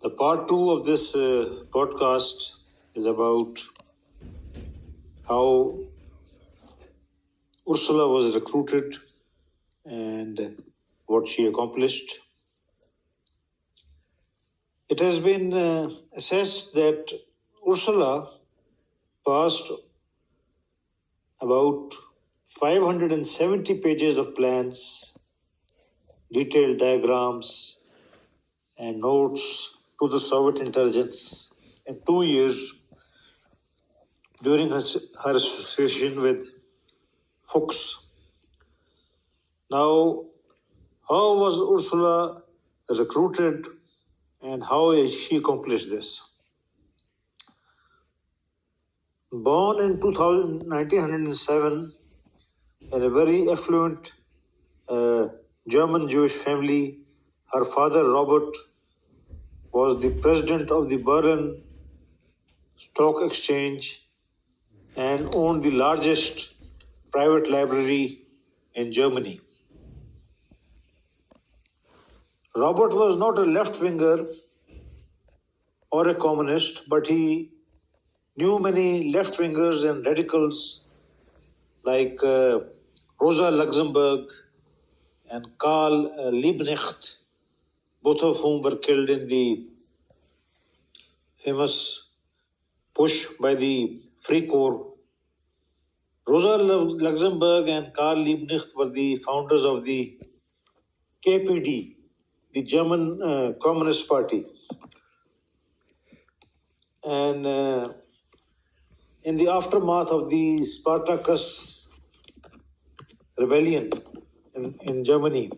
The part two of this podcast is about how Ursula was recruited and what she accomplished. It has been assessed that Ursula passed about 570 pages of plans, detailed diagrams, and notes to the Soviet intelligence in 2 years during her association with Fuchs. Now, how was Ursula recruited and how has she accomplished this? Born in 1907 in a very affluent German Jewish family, her father Robert was the president of the Berlin Stock Exchange and owned the largest private library in Germany. Robert was not a left-winger or a communist, but he knew many left-wingers and radicals like Rosa Luxemburg and Karl Liebknecht, both of whom were killed in the famous push by the Free Corps. Rosa Luxemburg and Karl Liebknecht were the founders of the KPD, the German Communist Party. And in the aftermath of the Spartacus rebellion in Germany,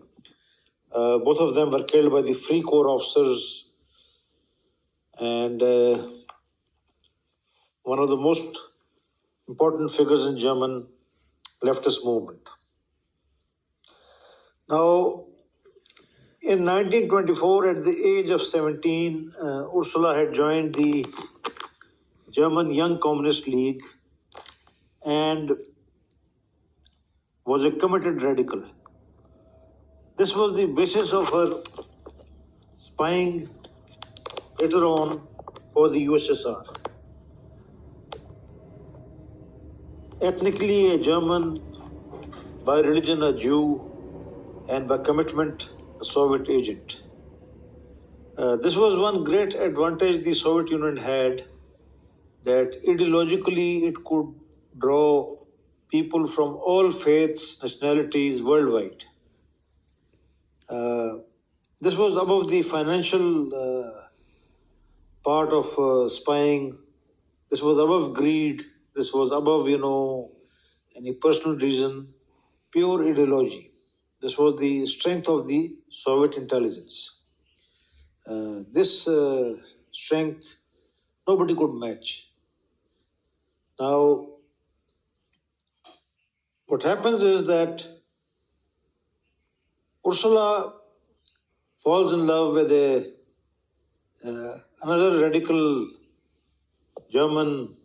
both of them were killed by the Free Corps officers. And one of the most important figures in German leftist movement. Now, in 1924, at the age of 17, Ursula had joined the German Young Communist League and was a committed radical. This was the basis of her spying later on for the USSR. Ethnically a German, by religion a Jew, and by commitment a Soviet agent. This was one great advantage the Soviet Union had, that ideologically it could draw people from all faiths, nationalities worldwide. This was above the financial part of spying. This was above greed. This was above, any personal reason, pure ideology. This was the strength of the Soviet intelligence. This strength nobody could match. Now, what happens is that Ursula falls in love with another radical German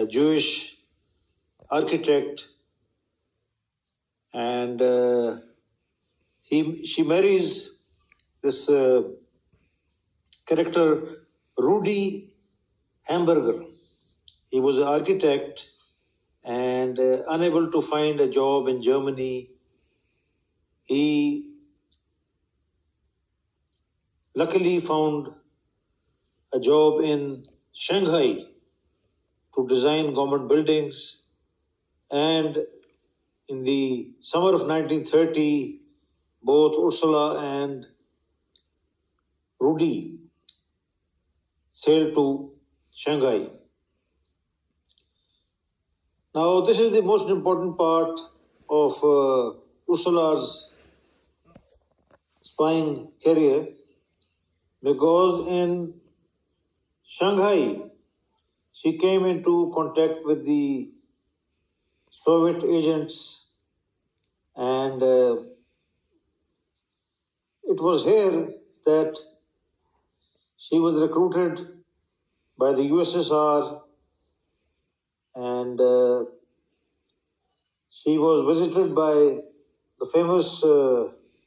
Jewish architect, and she marries this character Rudy Hamburger. He was an architect and unable to find a job in Germany. He luckily found a job in Shanghai to design government buildings, and in the summer of 1930, both Ursula and Rudy sailed to Shanghai. Now, this is the most important part of Ursula's spying career, because in Shanghai, she came into contact with the Soviet agents, and it was here that she was recruited by the USSR, and she was visited by the famous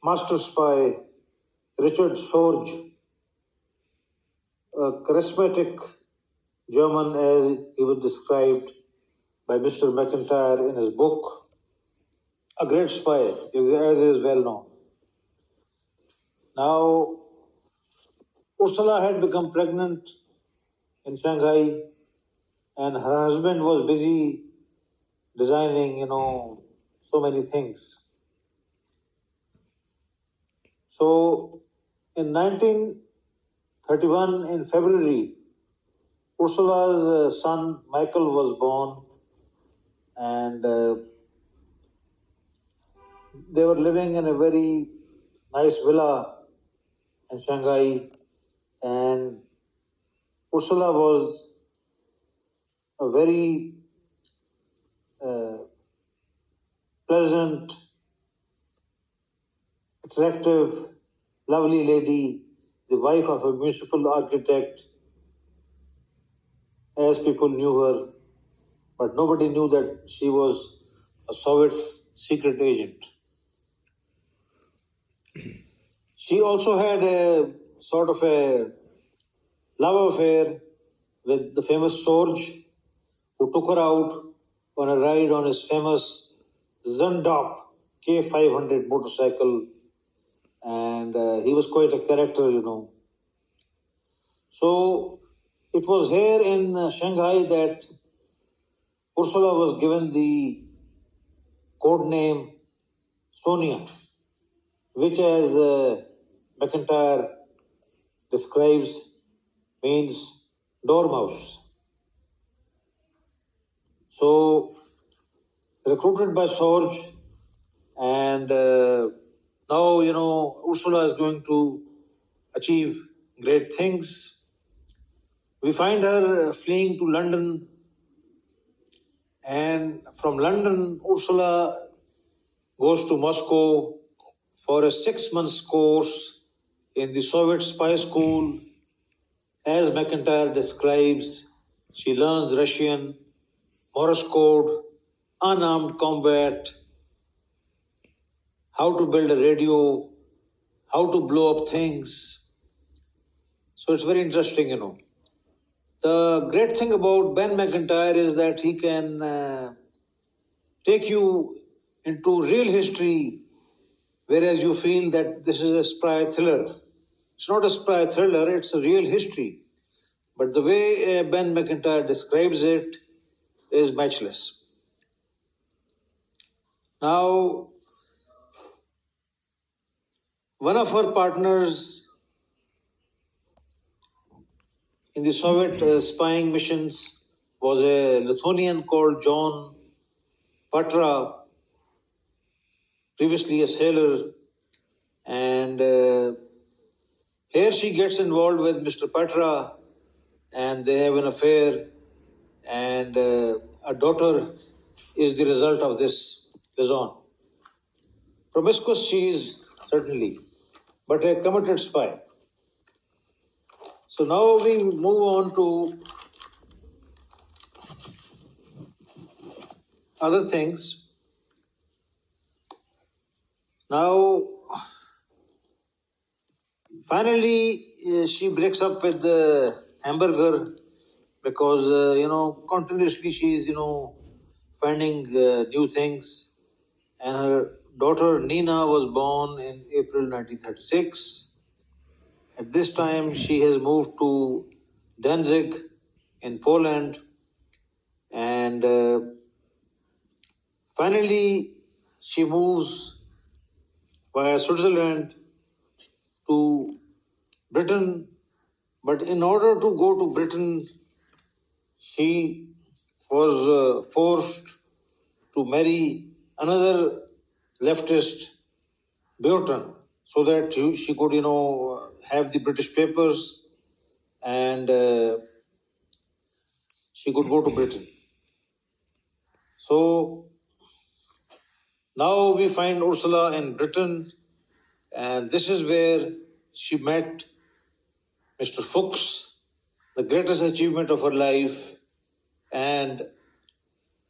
master spy Richard Sorge. a charismatic German, as he was described by Mr. McIntyre in his book, a great spy, as is well known. Now, Ursula had become pregnant in Shanghai, and her husband was busy designing, so many things. So, in 1931, in February, Ursula's son Michael was born, and they were living in a very nice villa in Shanghai, and Ursula was a very pleasant, attractive, lovely lady, the wife of a municipal architect, as people knew her, but nobody knew that she was a Soviet secret agent. She also had a sort of a love affair with the famous Sorge, who took her out on a ride on his famous Zundop K500 motorcycle, and he was quite a character. So it was here in Shanghai that Ursula was given the code name Sonia, which, as McIntyre describes, means dormouse. So, recruited by Sorge, and now, Ursula is going to achieve great things. We find her fleeing to London, and from London, Ursula goes to Moscow for a 6 months course in the Soviet spy school. As McIntyre describes, she learns Russian, Morse code, unarmed combat, how to build a radio, how to blow up things. So it's very interesting. The great thing about Ben McIntyre is that he can take you into real history, whereas you feel that this is a spy thriller. It's not a spy thriller, it's a real history. But the way Ben McIntyre describes it is matchless. Now, one of her partners in the Soviet spying missions was a Lithuanian called John Patra, previously a sailor, and here she gets involved with Mr. Patra, and they have an affair, and a daughter is the result of this liaison. Promiscuous she is, certainly, but a committed spy. So now we move on to other things. Now, finally, she breaks up with the hamburger because, continuously she is, finding new things. And her daughter Nina was born in April 1936. At this time, she has moved to Danzig in Poland, and finally, she moves via Switzerland to Britain. But in order to go to Britain, she was forced to marry another leftist, Burton, so that she could, have the British papers, and she could go to Britain. So now we find Ursula in Britain, and this is where she met Mr. Fuchs, the greatest achievement of her life, and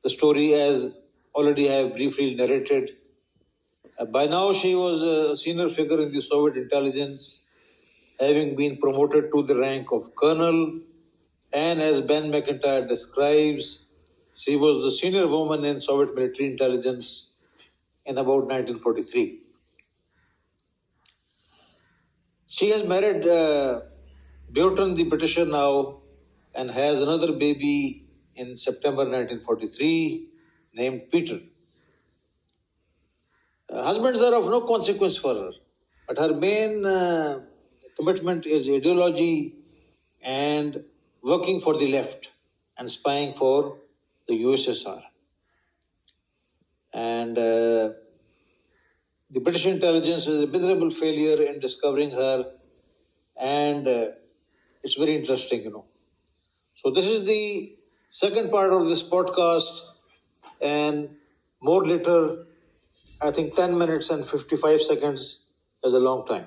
the story, as already I have briefly narrated. By now, she was a senior figure in the Soviet intelligence, having been promoted to the rank of colonel, and as Ben McIntyre describes, she was the senior woman in Soviet military intelligence in about 1943. She has married Bjorton the Britisher now and has another baby in September 1943 named Peter. Husbands are of no consequence for her, but her main commitment is ideology and working for the left and spying for the USSR. And the British intelligence is a miserable failure in discovering her, and it's very interesting. So this is the second part of this podcast, and more later. I think 10 minutes and 55 seconds is a long time.